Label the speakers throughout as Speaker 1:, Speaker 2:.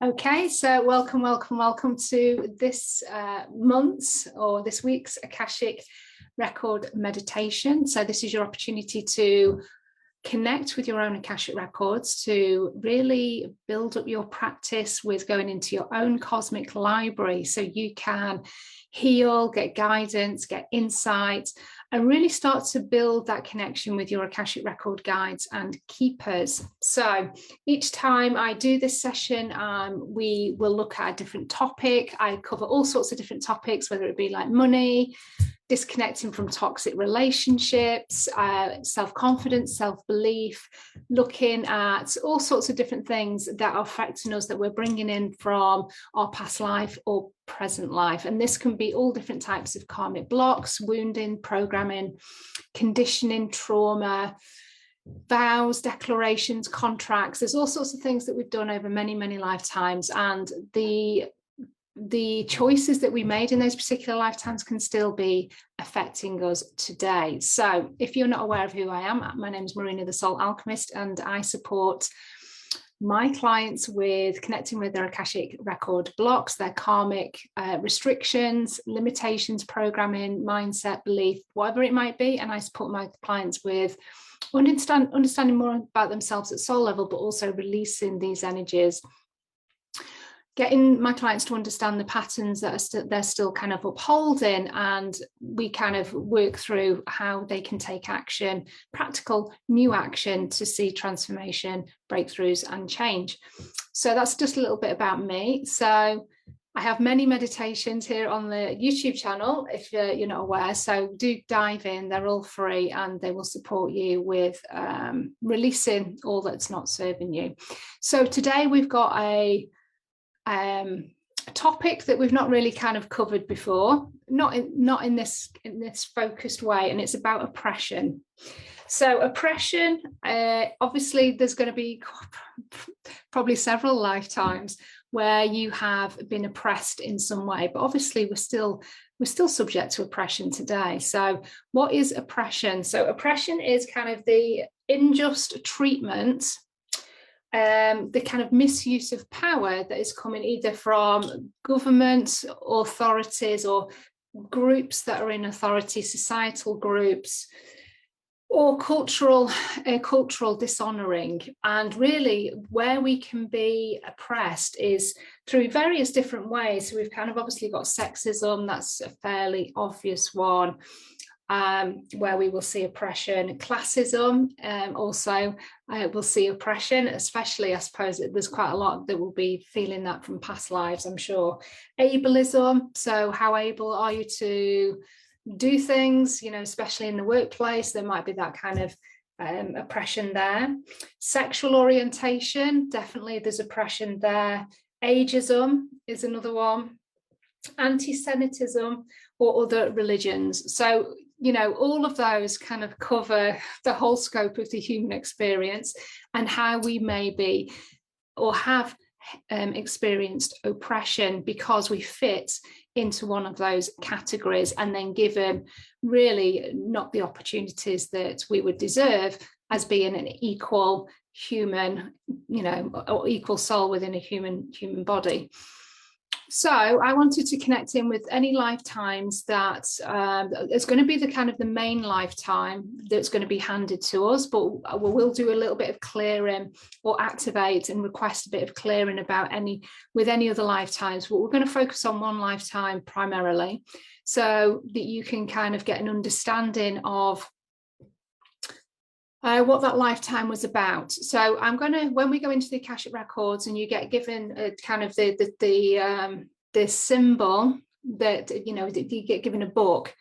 Speaker 1: Okay, so welcome to this month's or this week's Akashic record meditation. So this is your opportunity to connect with your own Akashic records, to really build up your practice with going into your own cosmic library so you can heal, get guidance, get insight, and really start to build that connection with your Akashic record guides and keepers. So each time I do this session, we will look at a different topic. I cover all sorts of different topics, whether it be like money, disconnecting from toxic relationships, self-confidence, self-belief, looking at all sorts of different things that are affecting us, that we're bringing in from our past life or present life. And this can be all different types of karmic blocks, wounding, programming, conditioning, trauma, vows, declarations, contracts. There's all sorts of things that we've done over many, many lifetimes, and the choices that we made in those particular lifetimes can still be affecting us today. So if you're not aware of who I am, my name is Marina, the Soul Alchemist, and I support my clients with connecting with their Akashic record blocks, their karmic restrictions, limitations, programming, mindset, belief, whatever it might be. And I support my clients with understanding more about themselves at soul level, but also releasing these energies, getting my clients to understand the patterns that they're still kind of upholding, and we kind of work through how they can take action, practical new action, to see transformation, breakthroughs and change. So that's just a little bit about me. So I have many meditations here on the YouTube channel, if you're not aware, so do dive in. They're all free and they will support you with releasing all that's not serving you. So today we've got a topic that we've not really kind of covered before, not in this focused way, and it's about oppression. So oppression, obviously there's going to be probably several lifetimes where you have been oppressed in some way, but obviously we're still subject to oppression today. So what is oppression? So oppression is kind of the unjust treatment, the kind of misuse of power that is coming either from government, authorities, or groups that are in authority, societal groups, or cultural dishonouring. And really where we can be oppressed is through various different ways. So we've kind of obviously got sexism, that's a fairly obvious one, where we will see oppression. Classism, also we'll see oppression, especially I suppose there's quite a lot that will be feeling that from past lives, I'm sure. Ableism, so how able are you to do things, especially in the workplace, there might be that kind of oppression there. Sexual orientation, definitely there's oppression there. Ageism is another one. Anti-Semitism or other religions. So all of those kind of cover the whole scope of the human experience and how we may be or have experienced oppression because we fit into one of those categories, and then given really not the opportunities that we would deserve as being an equal human, or equal soul within a human body. So I wanted to connect in with any lifetimes that it's going to be the kind of the main lifetime that's going to be handed to us, but we'll do a little bit of clearing or activate and request a bit of clearing about any other lifetimes. But we're going to focus on one lifetime primarily, so that you can kind of get an understanding of what that lifetime was about. So I'm going to, when we go into the Akashic records and you get given a kind of the symbol that, that you get given a book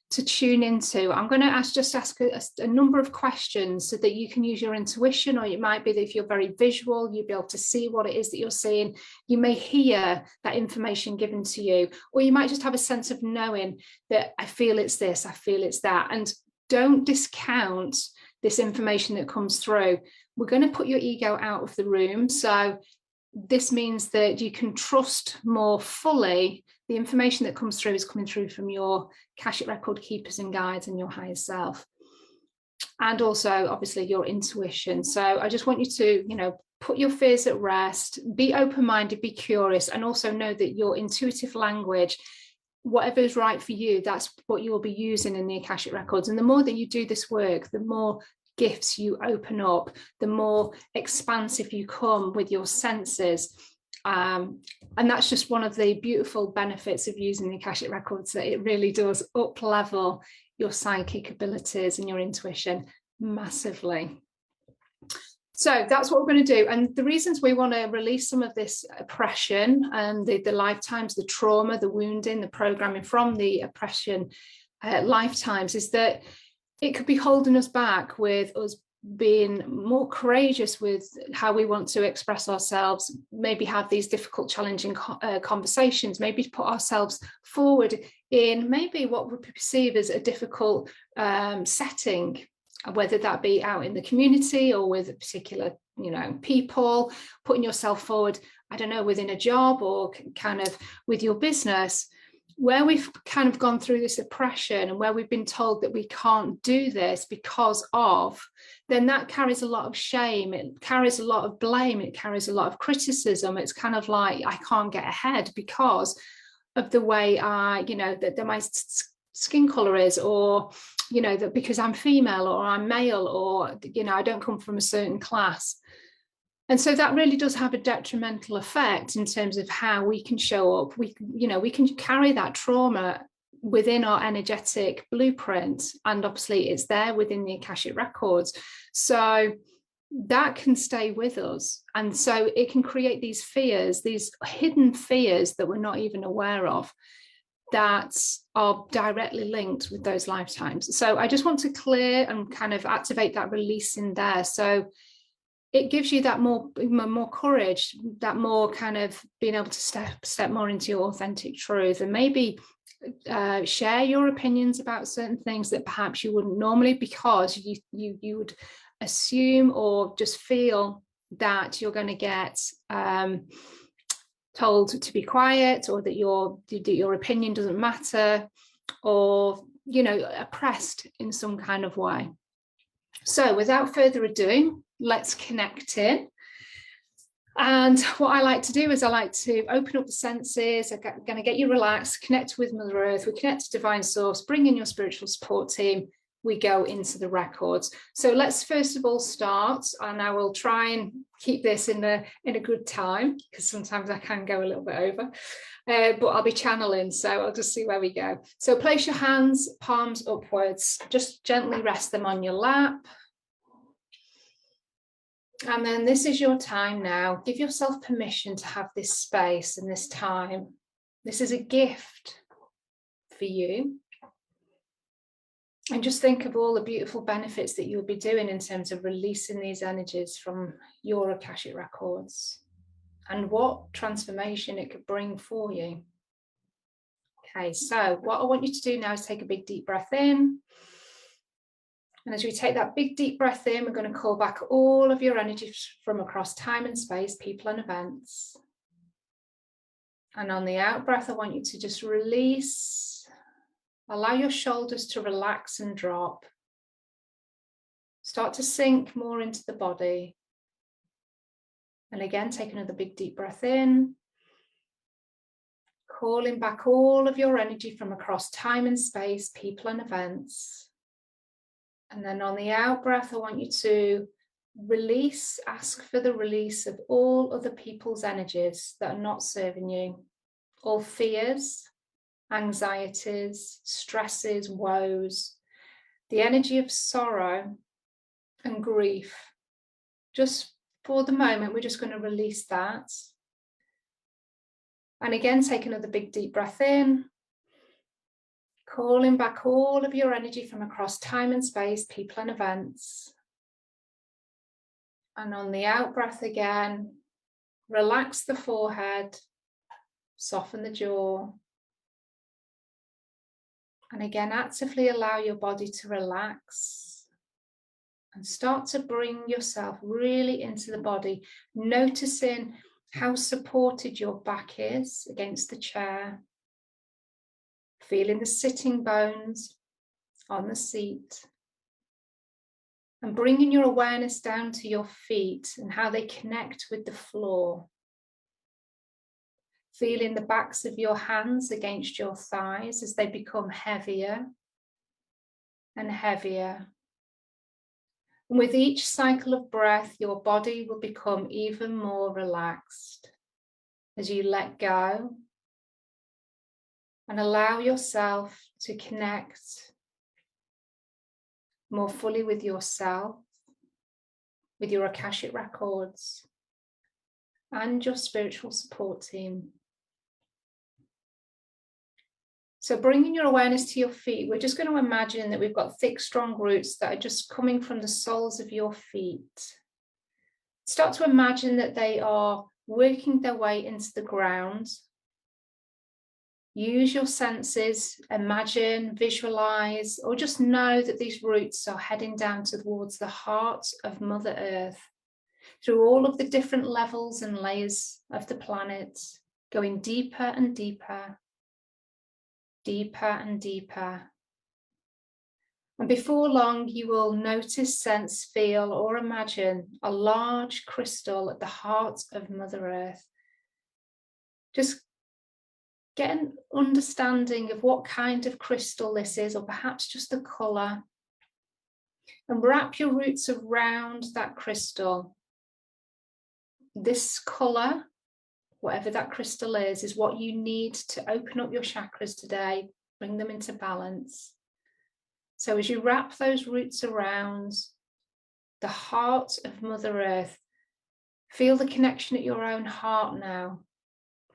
Speaker 1: to tune into, I'm going to ask a number of questions so that you can use your intuition, or it might be that if you're very visual, you'll be able to see what it is that you're seeing. You may hear that information given to you, or you might just have a sense of knowing that I feel it's this, I feel it's that. And don't discount this information that comes through. We're going to put your ego out of the room. So this means that you can trust more fully the information that comes through is coming through from your Akashic record keepers and guides and your higher self. And also obviously your intuition. So I just want you to, put your fears at rest, be open-minded, be curious, and also know that your intuitive language, whatever is right for you, that's what you will be using in the Akashic records. And the more that you do this work, the more gifts you open up, the more expansive you come with your senses. And that's just one of the beautiful benefits of using the Akashic records, that it really does up level your psychic abilities and your intuition massively. So that's what we're going to do. And the reasons we want to release some of this oppression and the lifetimes, the trauma, the wounding, the programming from the oppression lifetimes, is that it could be holding us back with us being more courageous with how we want to express ourselves, maybe have these difficult, challenging conversations, maybe put ourselves forward in maybe what we perceive as a difficult setting, whether that be out in the community or with a particular, people, putting yourself forward, I don't know, within a job or kind of with your business, where we've kind of gone through this oppression and where we've been told that we can't do this because of, then that carries a lot of shame, it carries a lot of blame, it carries a lot of criticism. It's kind of like, I can't get ahead because of the way that my skin color is, or that because I'm female or I'm male, or I don't come from a certain class. And so that really does have a detrimental effect in terms of how we can show up. We can carry that trauma within our energetic blueprint, and obviously it's there within the Akashic records. So that can stay with us. And so it can create these fears, these hidden fears that we're not even aware of, that are directly linked with those lifetimes. So I just want to clear and kind of activate that release in there. So it gives you that more courage, that more kind of being able to step more into your authentic truth, and maybe share your opinions about certain things that perhaps you wouldn't normally, because you would assume or just feel that you're going to get told to be quiet, or that your opinion doesn't matter, or oppressed in some kind of way. So without further ado, let's connect in. And what I like to do is I like to open up the senses. I'm going to get you relaxed, connect with Mother Earth, we connect to Divine Source, bring in your spiritual support team, we go into the records. So let's first of all start, and I will try and keep this in a good time, because sometimes I can go a little bit over, but I'll be channeling, so I'll just see where we go. So place your hands, palms upwards, just gently rest them on your lap. And then this is your time now. Give yourself permission to have this space and this time. This is a gift for you. And just think of all the beautiful benefits that you'll be doing in terms of releasing these energies from your Akashic records, and what transformation it could bring for you. Okay, so what I want you to do now is take a big deep breath in. And as we take that big deep breath in, we're going to call back all of your energy from across time and space, people and events. And on the out breath, I want you to just release. Allow your shoulders to relax and drop. Start to sink more into the body. And again, take another big deep breath in. Calling back all of your energy from across time and space, people and events. And then on the out breath, I want you to release, ask for the release of all other people's energies that are not serving you. All fears, anxieties, stresses, woes, the energy of sorrow and grief. Just for the moment, we're just going to release that. And again, take another big deep breath in. Calling back all of your energy from across time and space, people and events. And on the out breath again, relax the forehead, soften the jaw. And again, actively allow your body to relax. And start to bring yourself really into the body, noticing how supported your back is against the chair. Feeling the sitting bones on the seat. And bringing your awareness down to your feet and how they connect with the floor. Feeling the backs of your hands against your thighs as they become heavier and heavier. And with each cycle of breath, your body will become even more relaxed as you let go and allow yourself to connect more fully with yourself, with your Akashic records, and your spiritual support team. So bringing your awareness to your feet, we're just going to imagine that we've got thick, strong roots that are just coming from the soles of your feet. Start to imagine that they are working their way into the ground. Use your senses, imagine, visualize, or just know that these roots are heading down towards the heart of Mother Earth, through all of the different levels and layers of the planet, going deeper and deeper, deeper and deeper. And before long, you will notice, sense, feel, or imagine a large crystal at the heart of Mother Earth. Just get an understanding of what kind of crystal this is, or perhaps just the colour. And wrap your roots around that crystal. This colour, whatever that crystal is what you need to open up your chakras today, bring them into balance. So as you wrap those roots around the heart of Mother Earth, feel the connection at your own heart now.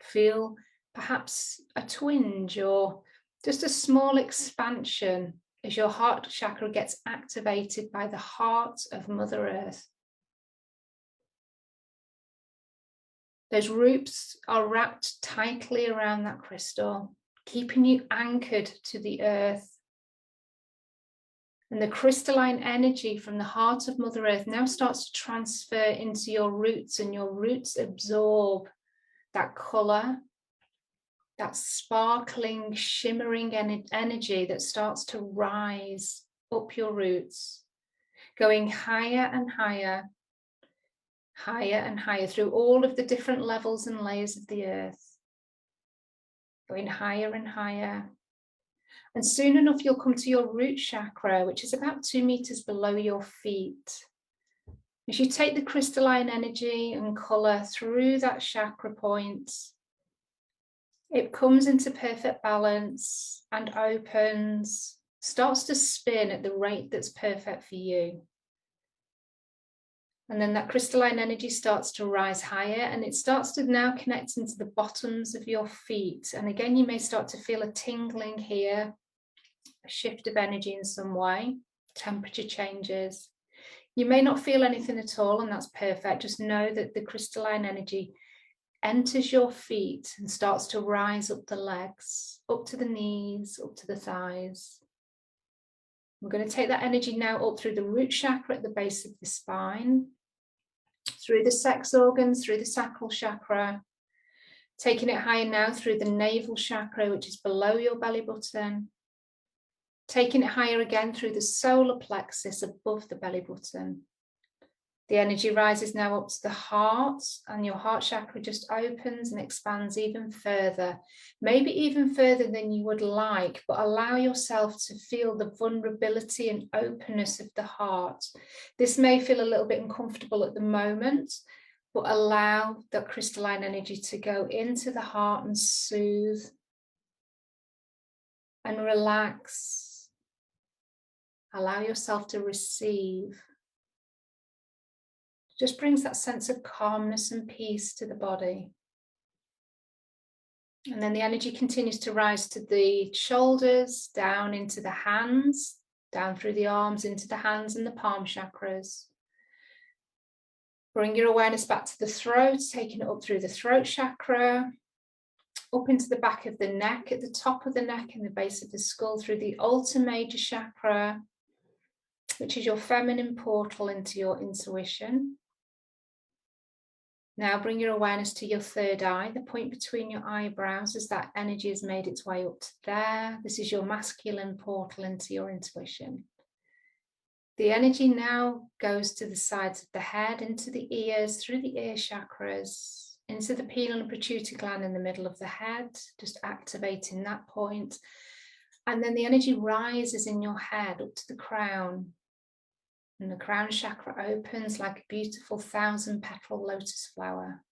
Speaker 1: Feel perhaps a twinge or just a small expansion as your heart chakra gets activated by the heart of Mother Earth. Those roots are wrapped tightly around that crystal, keeping you anchored to the earth. And the crystalline energy from the heart of Mother Earth now starts to transfer into your roots, and your roots absorb that colour, that sparkling, shimmering energy that starts to rise up your roots, going higher and higher, higher and higher through all of the different levels and layers of the earth, going higher and higher. And soon enough, you'll come to your root chakra, which is about 2 meters below your feet. As you take the crystalline energy and colour through that chakra point, it comes into perfect balance and opens, starts to spin at the rate that's perfect for you. And then that crystalline energy starts to rise higher, and it starts to now connect into the bottoms of your feet. And again, you may start to feel a tingling here, a shift of energy in some way, temperature changes. You may not feel anything at all, and that's perfect. Just know that the crystalline energy enters your feet and starts to rise up the legs, up to the knees, up to the thighs. We're going to take that energy now up through the root chakra at the base of the spine, through the sex organs, through the sacral chakra, taking it higher now through the navel chakra, which is below your belly button, taking it higher again through the solar plexus above the belly button. The energy rises now up to the heart, and your heart chakra just opens and expands even further, maybe even further than you would like, but allow yourself to feel the vulnerability and openness of the heart. This may feel a little bit uncomfortable at the moment, but allow that crystalline energy to go into the heart and soothe and relax. Allow yourself to receive. Just brings that sense of calmness and peace to the body. And then the energy continues to rise to the shoulders, down into the hands, down through the arms, into the hands and the palm chakras. Bring your awareness back to the throat, taking it up through the throat chakra, up into the back of the neck, at the top of the neck and the base of the skull, through the ultra major chakra, which is your feminine portal into your intuition. Now bring your awareness to your third eye, the point between your eyebrows, as that energy has made its way up to there. This is your masculine portal into your intuition. The energy now goes to the sides of the head, into the ears, through the ear chakras, into the pineal and pituitary gland in the middle of the head, just activating that point. And then the energy rises in your head up to the crown. And the crown chakra opens like a beautiful 1,000-petal lotus flower.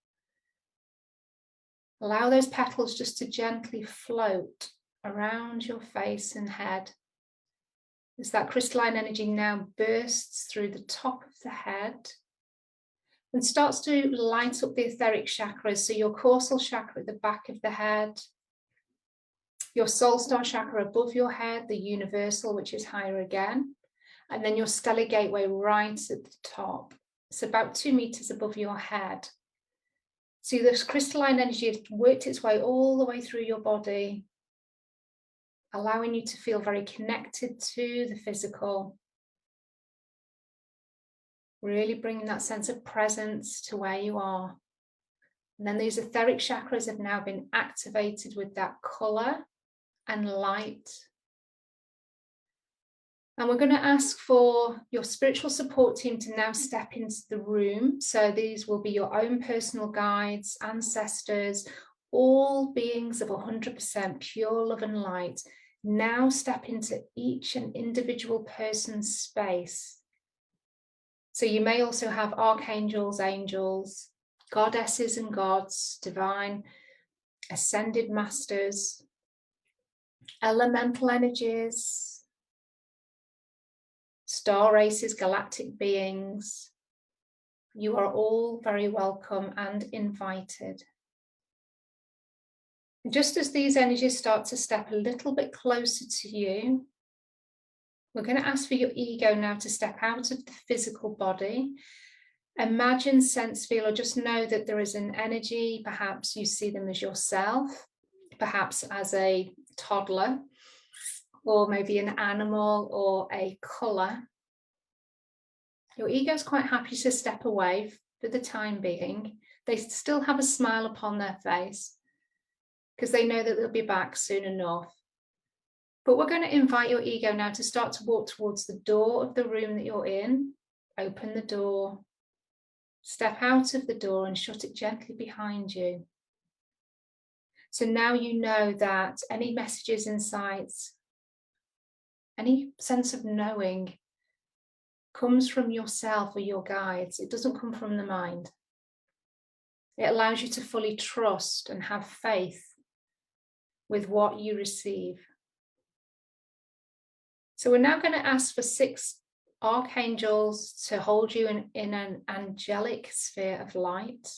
Speaker 1: Allow those petals just to gently float around your face and head, as that crystalline energy now bursts through the top of the head and starts to light up the etheric chakras. So your causal chakra at the back of the head, your soul star chakra above your head, the universal, which is higher again, and then your stellar gateway right at the top. It's about 2 meters above your head. See, this crystalline energy has worked its way all the way through your body, allowing you to feel very connected to the physical, really bringing that sense of presence to where you are. And then these etheric chakras have now been activated with that colour and light. And we're going to ask for your spiritual support team to now step into the room. So these will be your own personal guides, ancestors, all beings of 100% pure love and light. Now step into each and individual person's space. So you may also have archangels, angels, goddesses and gods, divine, ascended masters, elemental energies, star races, galactic beings. You are all very welcome and invited. Just as these energies start to step a little bit closer to you, we're going to ask for your ego now to step out of the physical body. Imagine, sense, feel, or just know that there is an energy. Perhaps you see them as yourself, perhaps as a toddler, or maybe an animal or a colour. Your ego is quite happy to step away for the time being. They still have a smile upon their face because they know that they'll be back soon enough. But we're going to invite your ego now to start to walk towards the door of the room that you're in. Open the door, step out of the door and shut it gently behind you. So now you know that any messages, insights, any sense of knowing comes from yourself or your guides. It doesn't come from the mind. It allows you to fully trust and have faith with what you receive. So we're now going to ask for 6 archangels to hold you in an angelic sphere of light.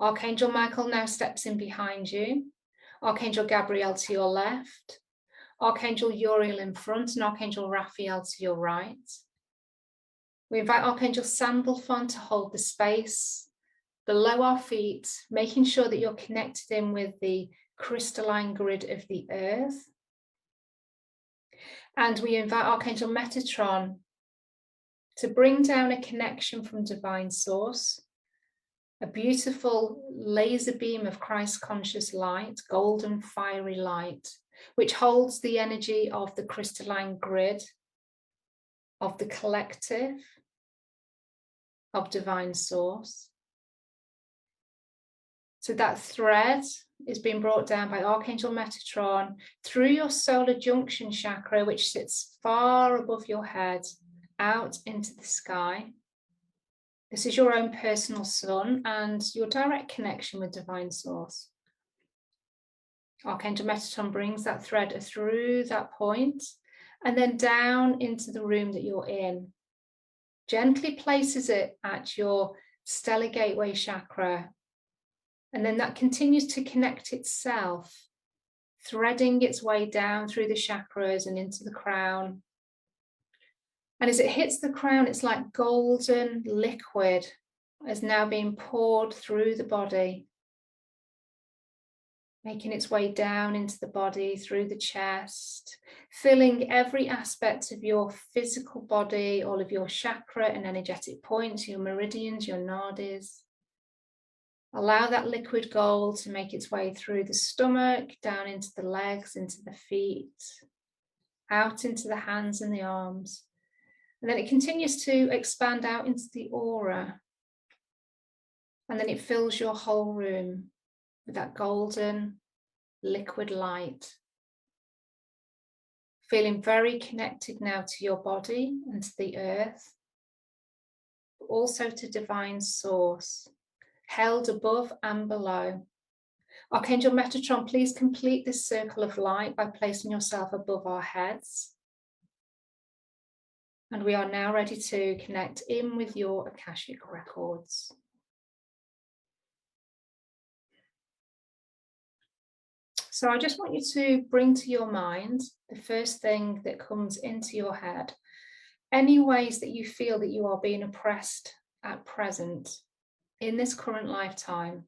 Speaker 1: Archangel Michael now steps in behind you. Archangel Gabriel to your left. Archangel Uriel in front and Archangel Raphael to your right. We invite Archangel Sandalphon to hold the space below our feet, making sure that you're connected in with the crystalline grid of the earth. And we invite Archangel Metatron to bring down a connection from divine source, a beautiful laser beam of Christ conscious light, golden fiery light, which holds the energy of the crystalline grid, of the collective, of divine source. So that thread is being brought down by Archangel Metatron through your solar junction chakra, which sits far above your head, out into the sky. This is your own personal sun and your direct connection with divine source. Archangel Metatron brings that thread through that point and then down into the room that you're in. Gently places it at your stellar gateway chakra. And then that continues to connect itself, threading its way down through the chakras and into the crown. And as it hits the crown, it's like golden liquid is now being poured through the body, making its way down into the body, through the chest, filling every aspect of your physical body, all of your chakra and energetic points, your meridians, your nadis. Allow that liquid gold to make its way through the stomach, down into the legs, into the feet, out into the hands and the arms. And then it continues to expand out into the aura. And then it fills your whole room with that golden liquid light. Feeling very connected now to your body and to the earth, but also to divine source, held above and below. Archangel Metatron, please complete this circle of light by placing yourself above our heads. And we are now ready to connect in with your Akashic records. So I just want you to bring to your mind the first thing that comes into your head. Any ways that you feel that you are being oppressed at present, in this current lifetime,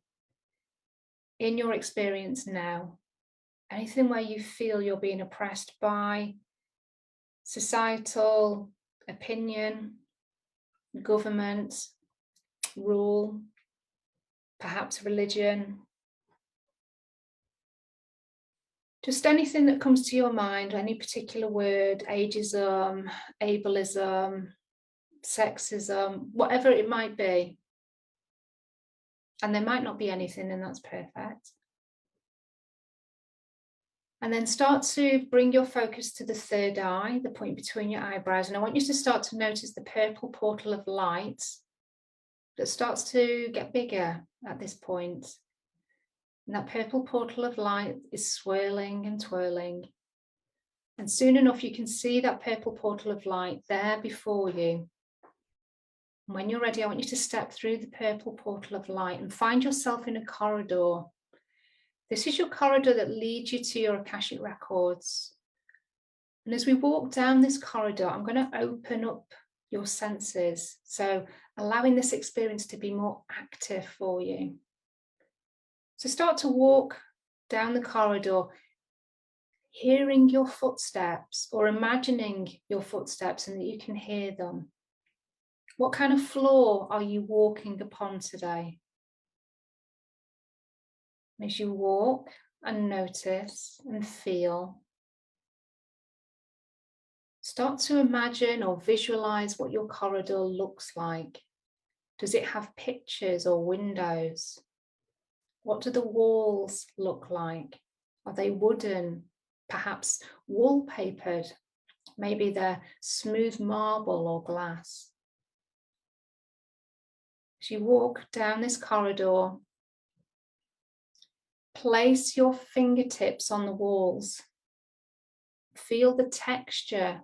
Speaker 1: in your experience now. Anything where you feel you're being oppressed by societal opinion, government, rule, perhaps religion. Just anything that comes to your mind, any particular word, ageism, ableism, sexism, whatever it might be. And there might not be anything, and that's perfect. And then start to bring your focus to the third eye, the point between your eyebrows. And I want you to start to notice the purple portal of light that starts to get bigger at this point. And that purple portal of light is swirling and twirling. And soon enough, you can see that purple portal of light there before you. And when you're ready, I want you to step through the purple portal of light and find yourself in a corridor. This is your corridor that leads you to your Akashic records. And as we walk down this corridor, I'm going to open up your senses. So allowing this experience to be more active for you. So start to walk down the corridor, hearing your footsteps or imagining your footsteps and that you can hear them. What kind of floor are you walking upon today? As you walk and notice and feel, start to imagine or visualize what your corridor looks like. Does it have pictures or windows? What do the walls look like? Are they wooden, perhaps wallpapered? Maybe they're smooth marble or glass. As you walk down this corridor, place your fingertips on the walls. Feel the texture,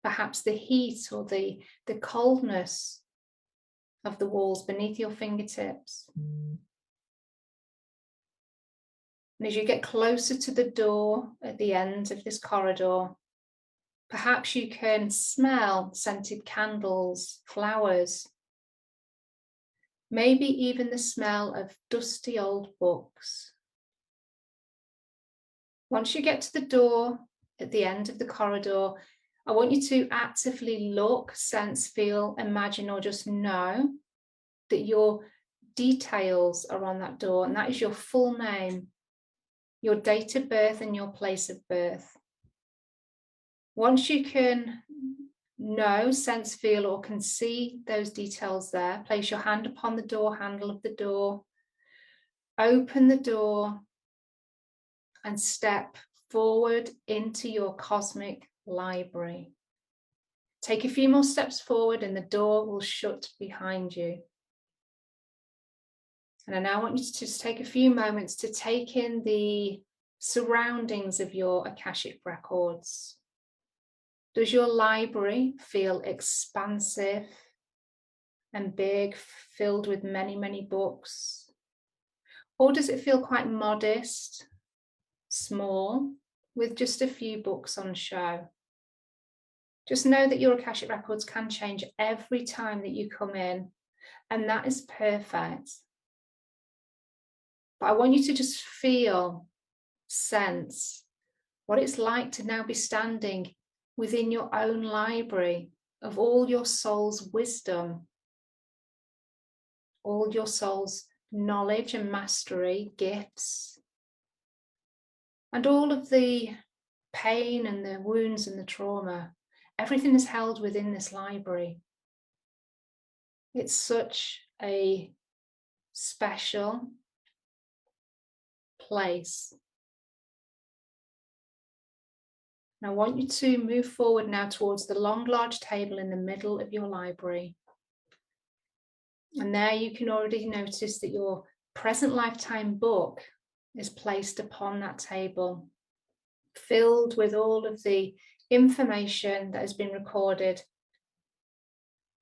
Speaker 1: perhaps the heat or the coldness of the walls beneath your fingertips. And as you get closer to the door at the end of this corridor, perhaps you can smell scented candles, flowers, maybe even the smell of dusty old books. Once you get to the door at the end of the corridor, I want you to actively look, sense, feel, imagine, or just know that your details are on that door, and that is your full name, your date of birth and your place of birth. Once you can know, sense, feel, or can see those details there, place your hand upon the door handle of the door, open the door, and step forward into your cosmic library. Take a few more steps forward and the door will shut behind you. And I now want you to just take a few moments to take in the surroundings of your Akashic records. Does your library feel expansive and big, filled with many, many books? Or does it feel quite modest, small, with just a few books on show? Just know that your Akashic records can change every time that you come in, and that is perfect. But I want you to just feel, sense what it's like to now be standing within your own library of all your soul's wisdom, all your soul's knowledge and mastery, gifts, and all of the pain and the wounds and the trauma, everything is held within this library. It's such a special place. And I want you to move forward now towards the long, large table in the middle of your library. And there you can already notice that your present lifetime book is placed upon that table, filled with all of the information that has been recorded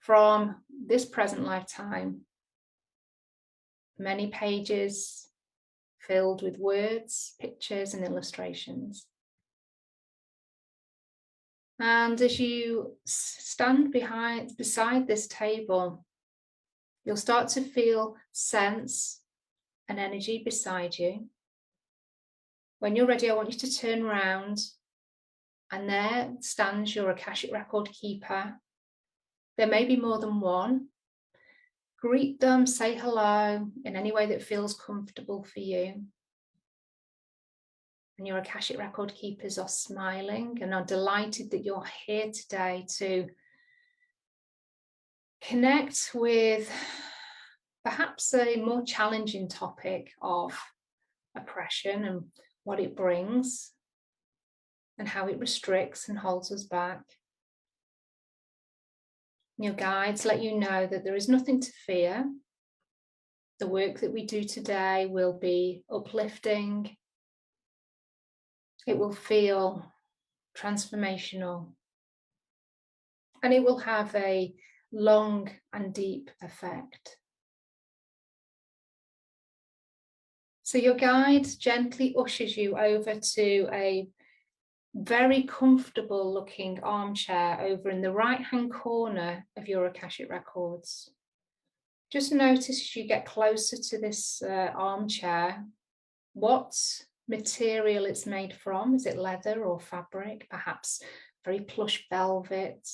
Speaker 1: from this present lifetime. Many pages filled with words, pictures, and illustrations. And as you stand beside this table, you'll start to feel sense and energy beside you. When you're ready, I want you to turn around, and there stands your Akashic record keeper. There may be more than one. Greet them, say hello in any way that feels comfortable for you. And your Akashic record keepers are smiling and are delighted that you're here today to connect with perhaps a more challenging topic of oppression and what it brings and how it restricts and holds us back. Your guides let you know that there is nothing to fear. The work that we do today will be uplifting. It will feel transformational. And it will have a long and deep effect. So your guide gently ushers you over to a very comfortable looking armchair over in the right hand corner of your Akashic records. Just notice as you get closer to this armchair what material it's made from. Is it leather or fabric? Perhaps very plush velvet.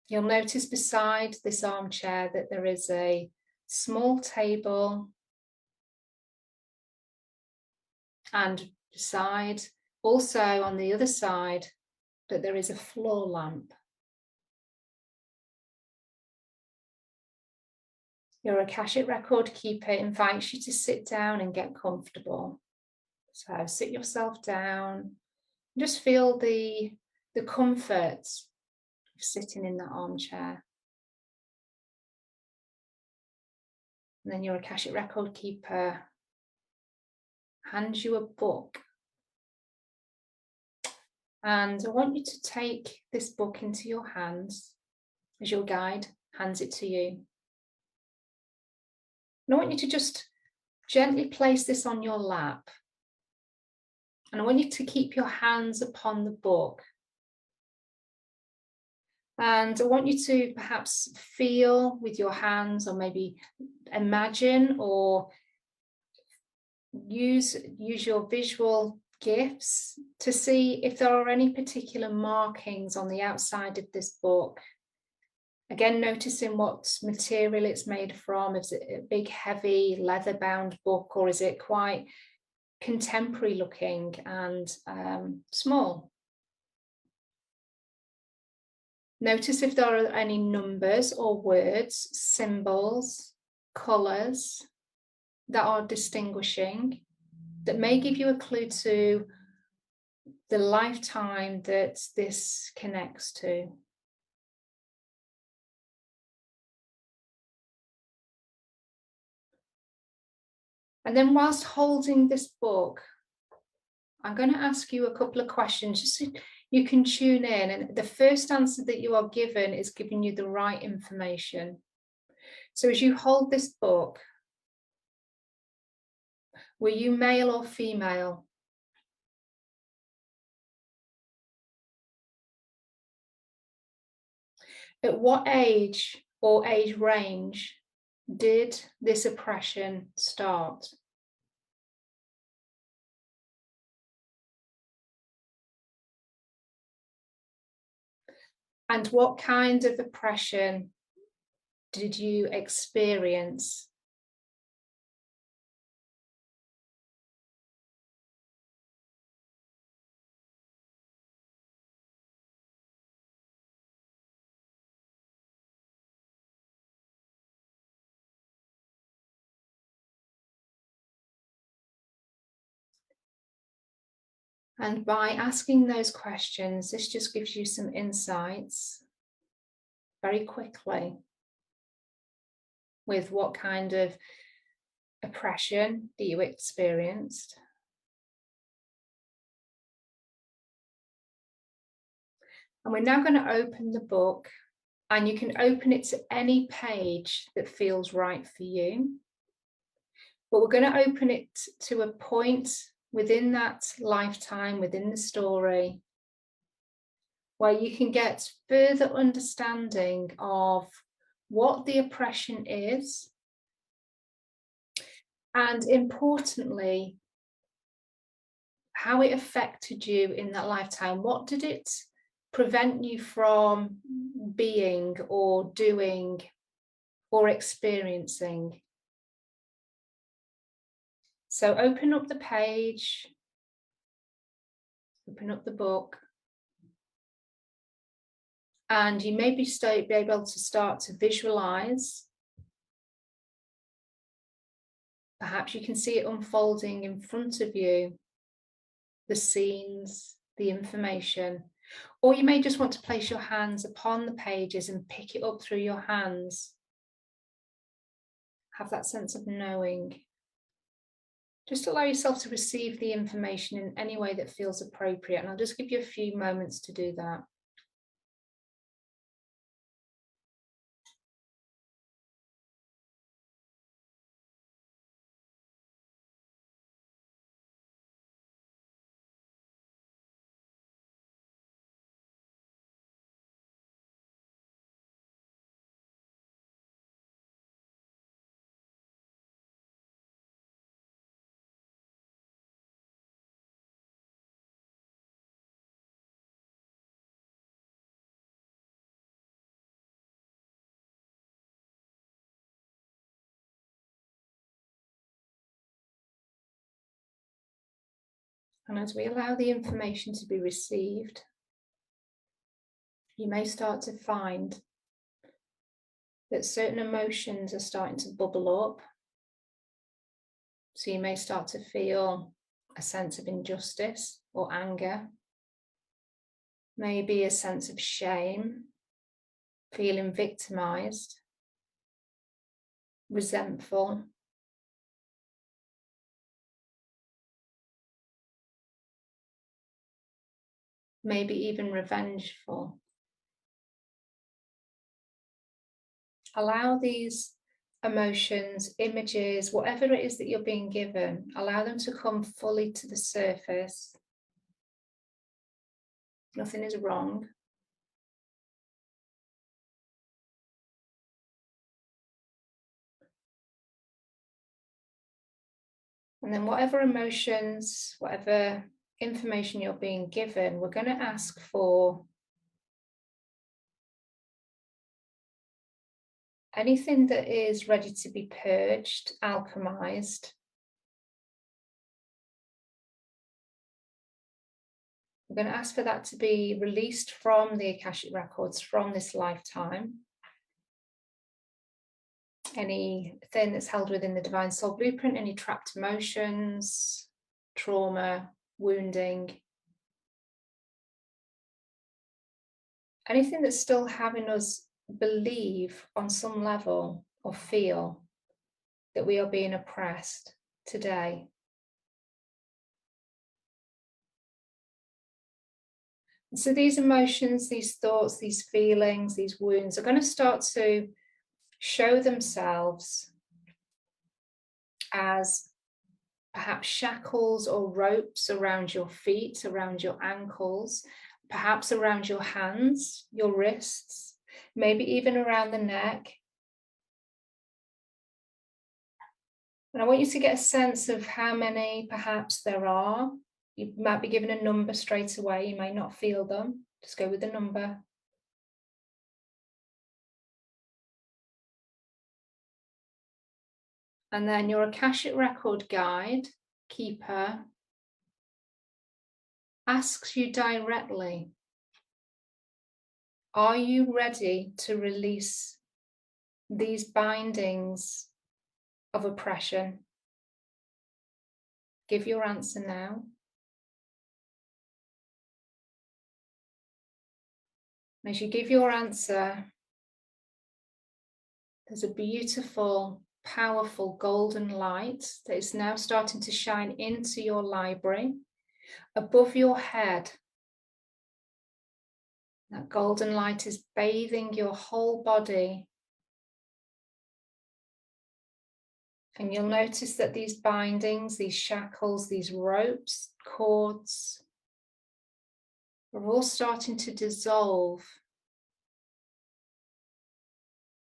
Speaker 1: You'll notice beside this armchair that there is a small table, and beside, also on the other side, that there is a floor lamp. Your Akashic record keeper invites you to sit down and get comfortable. So sit yourself down, just feel the comfort of sitting in that armchair. And then your Akashic record keeper hands you a book. And I want you to take this book into your hands as your guide hands it to you. And I want you to just gently place this on your lap. And I want you to keep your hands upon the book. And I want you to perhaps feel with your hands, or maybe imagine or use your visual gifts to see if there are any particular markings on the outside of this book. Again, noticing what material it's made from. Is it a big, heavy, leather-bound book, or is it quite contemporary looking and small? Notice if there are any numbers or words, symbols, colours that are distinguishing, that may give you a clue to the lifetime that this connects to. And then whilst holding this book, I'm going to ask you a couple of questions just so you can tune in. And the first answer that you are given is giving you the right information. So as you hold this book, were you male or female? At what age or age range did this oppression start? And what kind of oppression did you experience? And by asking those questions, this just gives you some insights very quickly with what kind of oppression that you experienced. And we're now going to open the book, and you can open it to any page that feels right for you. But we're going to open it to a point within that lifetime, within the story, where you can get further understanding of what the oppression is, and importantly, how it affected you in that lifetime. What did it prevent you from being or doing or experiencing? So open up the page, open up the book, and you may be able to start to visualize. Perhaps you can see it unfolding in front of you, the scenes, the information, or you may just want to place your hands upon the pages and pick it up through your hands. Have that sense of knowing. Just allow yourself to receive the information in any way that feels appropriate, and I'll just give you a few moments to do that. And as we allow the information to be received, you may start to find that certain emotions are starting to bubble up. So you may start to feel a sense of injustice or anger, maybe a sense of shame, feeling victimized, resentful, maybe even revengeful. Allow these emotions, images, whatever it is that you're being given, allow them to come fully to the surface. Nothing is wrong. And then whatever emotions, whatever information you're being given, we're going to ask for anything that is ready to be purged, alchemized. We're going to ask for that to be released from the Akashic records from this lifetime. Anything that's held within the Divine Soul Blueprint, any trapped emotions, trauma, wounding, anything that's still having us believe on some level or feel that we are being oppressed today. And so these emotions, these thoughts, these feelings, these wounds are going to start to show themselves as perhaps shackles or ropes around your feet, around your ankles, perhaps around your hands, your wrists, maybe even around the neck. And I want you to get a sense of how many perhaps there are. You might be given a number straight away. You may not feel them. Just go with the number. And then your Akashic record guide, keeper, asks you directly, are you ready to release these bindings of oppression? Give your answer now. As you give your answer, there's a beautiful, powerful golden light that is now starting to shine into your library above your head. That golden light is bathing your whole body. And you'll notice that these bindings, these shackles, these ropes, cords, are all starting to dissolve.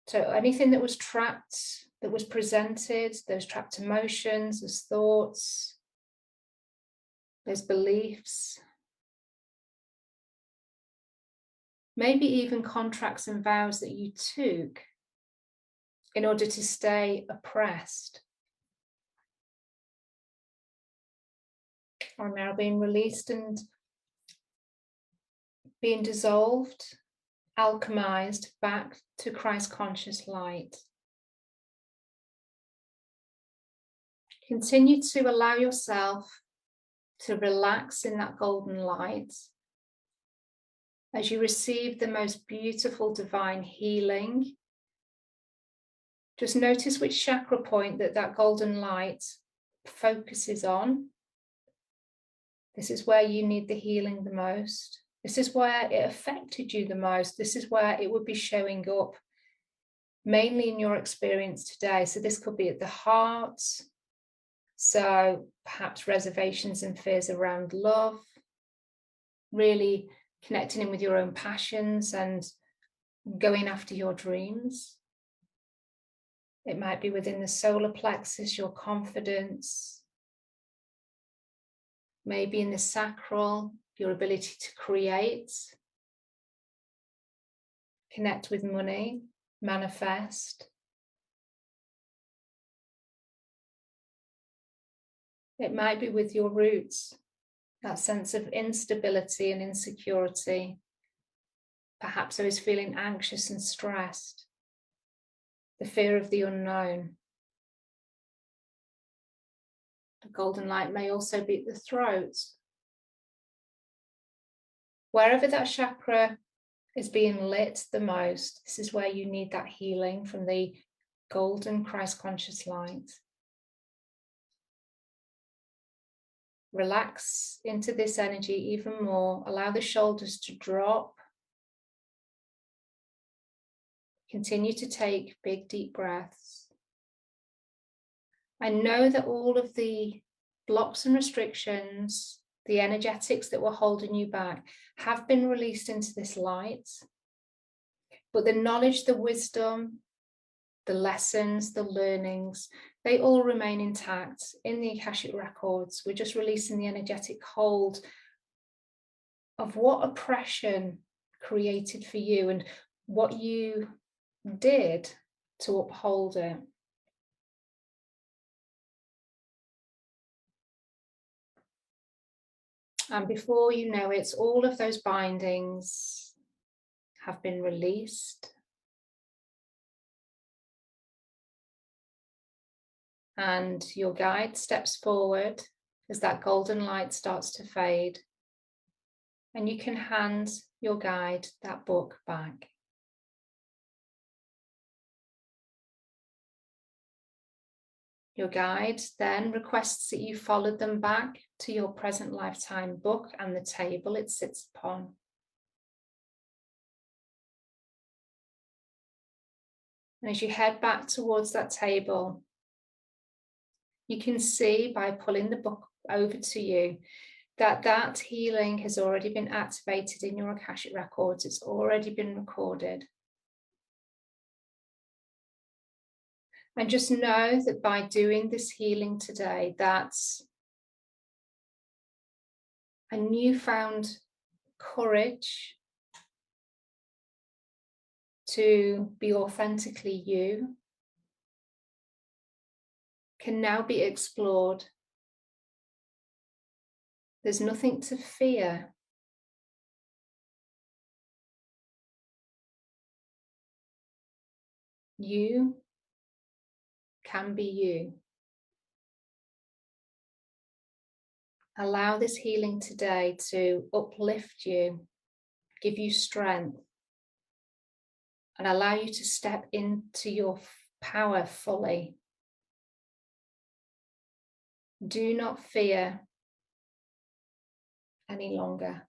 Speaker 1: So anything that was trapped, that was presented, those trapped emotions, those thoughts, those beliefs, maybe even contracts and vows that you took in order to stay oppressed, are now being released and being dissolved, alchemized back to Christ conscious light. Continue to allow yourself to relax in that golden light as you receive the most beautiful divine healing. Just notice which chakra point that golden light focuses on. This is where you need the healing the most. This is where it affected you the most. This is where it would be showing up mainly in your experience today. So this could be at the heart. So perhaps reservations and fears around love, really connecting in with your own passions and going after your dreams. It might be within the solar plexus, your confidence, maybe in the sacral, your ability to create, connect with money, manifest. It might be with your roots, that sense of instability and insecurity. Perhaps I was feeling anxious and stressed, the fear of the unknown. The golden light may also be at the throat. Wherever that chakra is being lit the most, this is where you need that healing from the golden Christ conscious light. Relax into this energy even more. Allow the shoulders to drop. Continue to take big, deep breaths. I know that all of the blocks and restrictions, the energetics that were holding you back, have been released into this light. But the knowledge, the wisdom, the lessons, the learnings, they all remain intact in the Akashic records. We're just releasing the energetic hold of what oppression created for you and what you did to uphold it. And before you know it, all of those bindings have been released. And your guide steps forward as that golden light starts to fade. And you can hand your guide that book back. Your guide then requests that you follow them back to your present lifetime book and the table it sits upon. And as you head back towards that table, you can see by pulling the book over to you that healing has already been activated in your Akashic records. It's already been recorded. And just know that by doing this healing today, that's a newfound courage to be authentically you can now be explored. There's nothing to fear. You can be you. Allow this healing today to uplift you, give you strength, and allow you to step into your power fully. Do not fear any longer.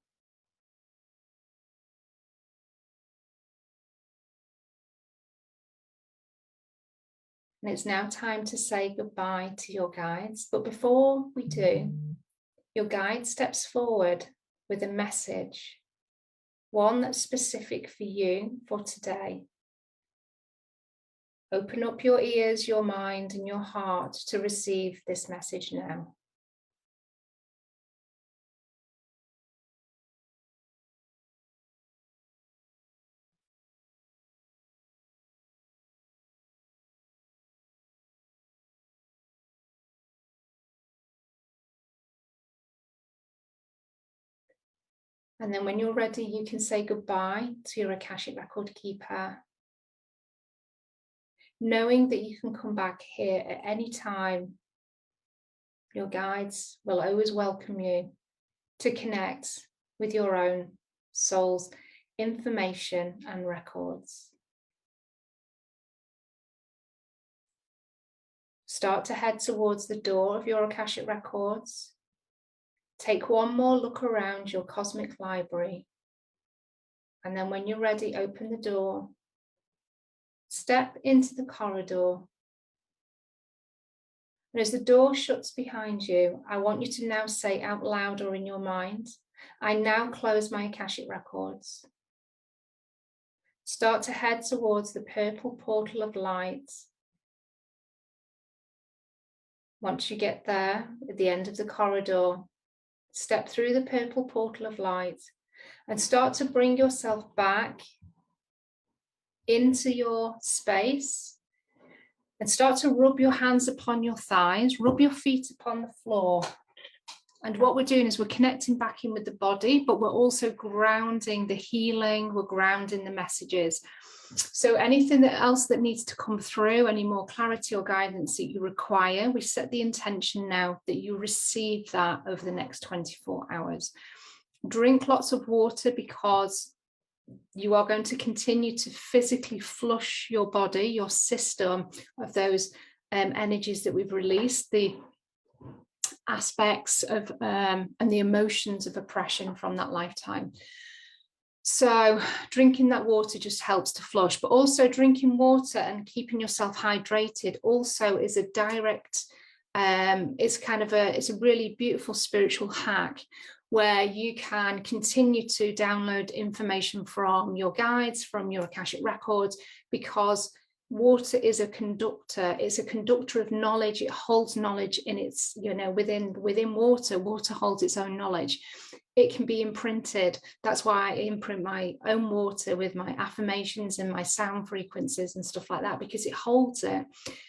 Speaker 1: And it's now time to say goodbye to your guides. But before we do, your guide steps forward with a message, one that's specific for you for today. Open up your ears, your mind, and your heart to receive this message now. And then when you're ready, you can say goodbye to your Akashic record keeper, knowing that you can come back here at any time. Your guides will always welcome you to connect with your own soul's information and records. Start to head towards the door of your Akashic records. Take one more look around your cosmic library. And then when you're ready, open the door. Step into the corridor. And as the door shuts behind you, I want you to now say out loud or in your mind, I now close my Akashic records. Start to head towards the purple portal of light. Once you get there, at the end of the corridor, step through the purple portal of light and start to bring yourself back into your space and start to rub your hands upon your thighs, rub your feet upon the floor. And what we're doing is we're connecting back in with the body, but we're also grounding the healing, we're grounding the messages. So anything else that needs to come through, any more clarity or guidance that you require, we set the intention now that you receive that over the next 24 hours. Drink lots of water because you are going to continue to physically flush your body, your system of those energies that we've released, the aspects of and the emotions of oppression from that lifetime. So drinking that water just helps to flush, but also drinking water and keeping yourself hydrated also is a direct, it's a really beautiful spiritual hack where you can continue to download information from your guides, from your Akashic records, because water is a conductor. It's a conductor of knowledge. It holds knowledge in its, within water. Water holds its own knowledge. It can be imprinted. That's why I imprint my own water with my affirmations and my sound frequencies and stuff like that, because it holds it.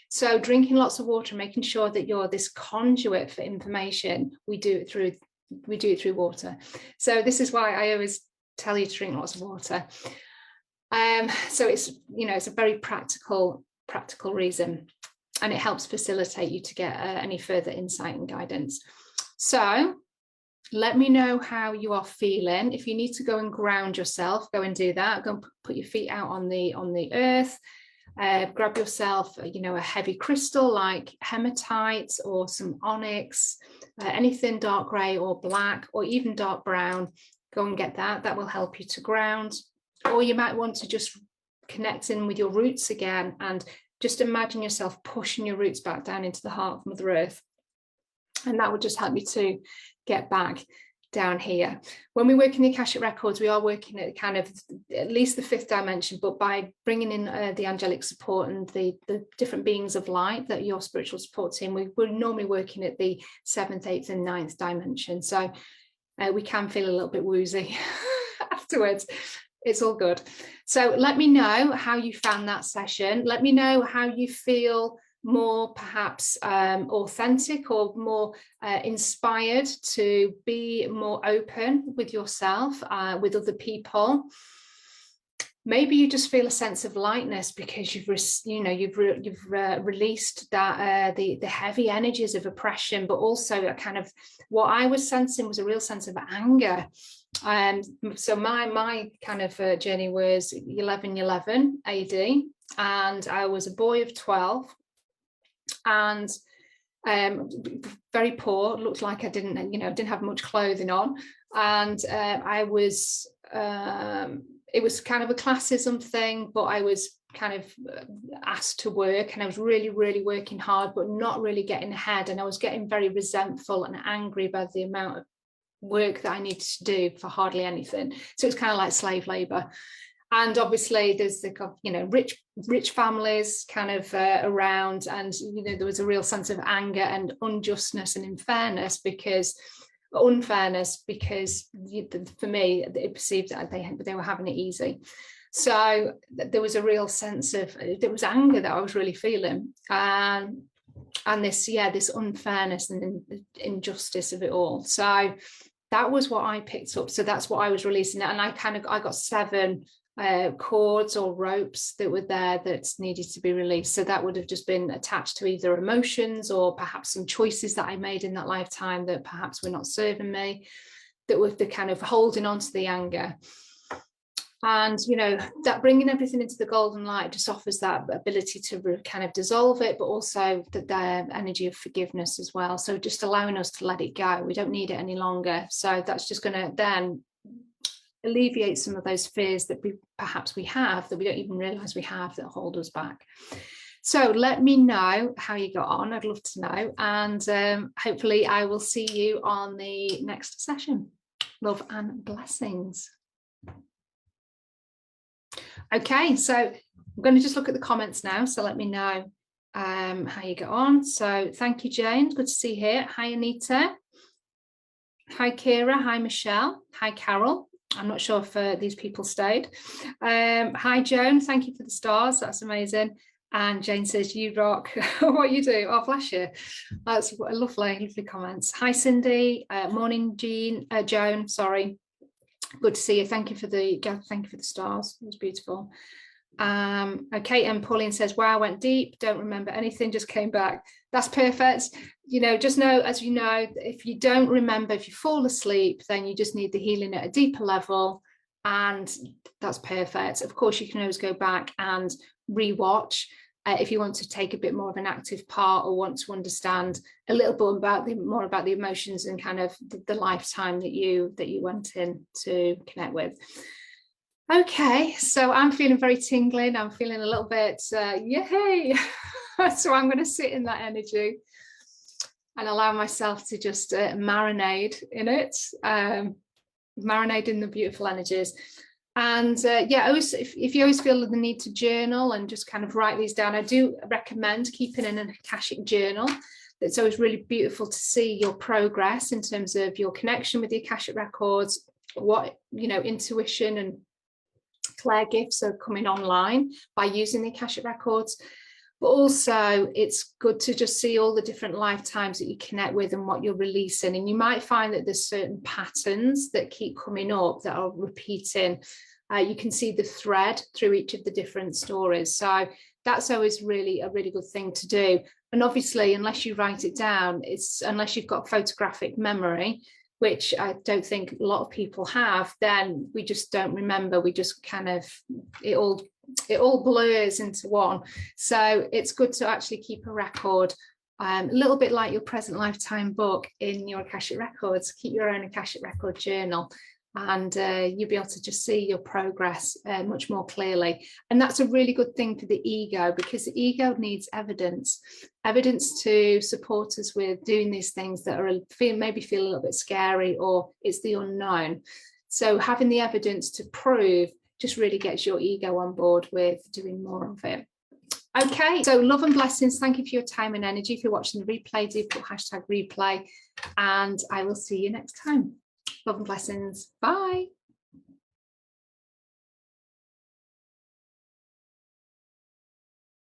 Speaker 1: So drinking lots of water, making sure that you're this conduit for information, we do it through water. So this is why I always tell you to drink lots of water. So it's a very practical reason, and it helps facilitate you to get any further insight and guidance. So let me know how you are feeling. If you need to go and ground yourself, go and do that. Go and put your feet out on the earth. Grab yourself, a heavy crystal like hematite or some onyx, anything dark grey or black or even dark brown. Go and get that. That will help you to ground. Or you might want to just connect in with your roots again and just imagine yourself pushing your roots back down into the heart of Mother Earth. And that would just help you to get back down here. When we work in the Akashic records, we are working at kind of at least the 5th dimension, but by bringing in the angelic support and the different beings of light that your spiritual support team, we're normally working at the 7th, 8th and 9th dimension. So we can feel a little bit woozy afterwards. It's all good. So let me know how you found that session. Let me know how you feel more perhaps authentic or more inspired to be more open with yourself, with other people. maybe you just feel a sense of lightness because you've released that the heavy energies of oppression, but also a kind of, what I was sensing was a real sense of anger. So my kind of journey was 1111 AD, and I was a boy of 12, and very poor, looked like I didn't have much clothing on, and I was it was kind of a classism thing, but I was kind of asked to work, and I was really, really working hard, but not really getting ahead. And I was getting very resentful and angry about the amount of work that I needed to do for hardly anything. So it's kind of like slave labor. And obviously there's the rich families kind of around, and there was a real sense of anger and unjustness and unfairness because for me, it perceived that they were having it easy. So there was a real sense of, there was anger that I was really feeling, and this unfairness and injustice of it all. So that was what I picked up. So that's what I was releasing, and I got 7 cords or ropes that were there that needed to be released. So that would have just been attached to either emotions or perhaps some choices that I made in that lifetime that perhaps were not serving me, that were the kind of holding on to the anger. And that bringing everything into the golden light just offers that ability to kind of dissolve it, but also the energy of forgiveness as well. So just allowing us to let it go. We don't need it any longer. So that's just going to then alleviate some of those fears that perhaps we have, that we don't even realize we have, that hold us back. So let me know how you got on. I'd love to know, and hopefully I will see you on the next session. Love and blessings. Okay, so I'm going to just look at the comments now, so let me know how you get on. So thank you, Jane, good to see you here. Hi, Anita. Hi, Kira. Hi, Michelle. Hi, Carol. I'm not sure if these people stayed. Hi, Joan. Thank you for the stars. That's amazing. And Jane says, you rock. What you do? Oh, bless you. That's lovely, lovely comments. Hi, Cindy. Morning, Joan. Sorry. Good to see you. Thank you for the stars. It was beautiful. Okay, and Pauline says, wow, I went deep, don't remember anything, just came back. That's perfect. Just know, as you know, if you don't remember, if you fall asleep, then you just need the healing at a deeper level, and that's perfect. Of course, you can always go back and rewatch if you want to take a bit more of an active part, or want to understand a little bit more about the emotions and kind of the lifetime that you went in to connect with. Okay, so I'm feeling very tingling. I'm feeling a little bit yay. So I'm going to sit in that energy and allow myself to just marinate in it, marinate in the beautiful energies. And if you always feel the need to journal and just kind of write these down, I do recommend keeping in an Akashic journal. It's always really beautiful to see your progress in terms of your connection with the Akashic records, what intuition and Claire gifts are coming online by using the Akashic records. But also it's good to just see all the different lifetimes that you connect with and what you're releasing. And you might find that there's certain patterns that keep coming up that are repeating. You can see the thread through each of the different stories. So that's always really a really good thing to do. And obviously, unless you write it down, unless you've got photographic memory, which I don't think a lot of people have, then we just don't remember. We just kind of, it all blurs into one. So it's good to actually keep a record, a little bit like your present lifetime book in your Akashic records. Keep your own Akashic record journal, and you'll be able to just see your progress much more clearly. And that's a really good thing for the ego, because the ego needs evidence to support us with doing these things that are maybe feel a little bit scary, or it's the unknown. So having the evidence to prove just really gets your ego on board with doing more of it. Okay, so love and blessings. Thank you for your time and energy. If you're watching the replay, do put #replay, and I will see you next time. Love and blessings. Bye.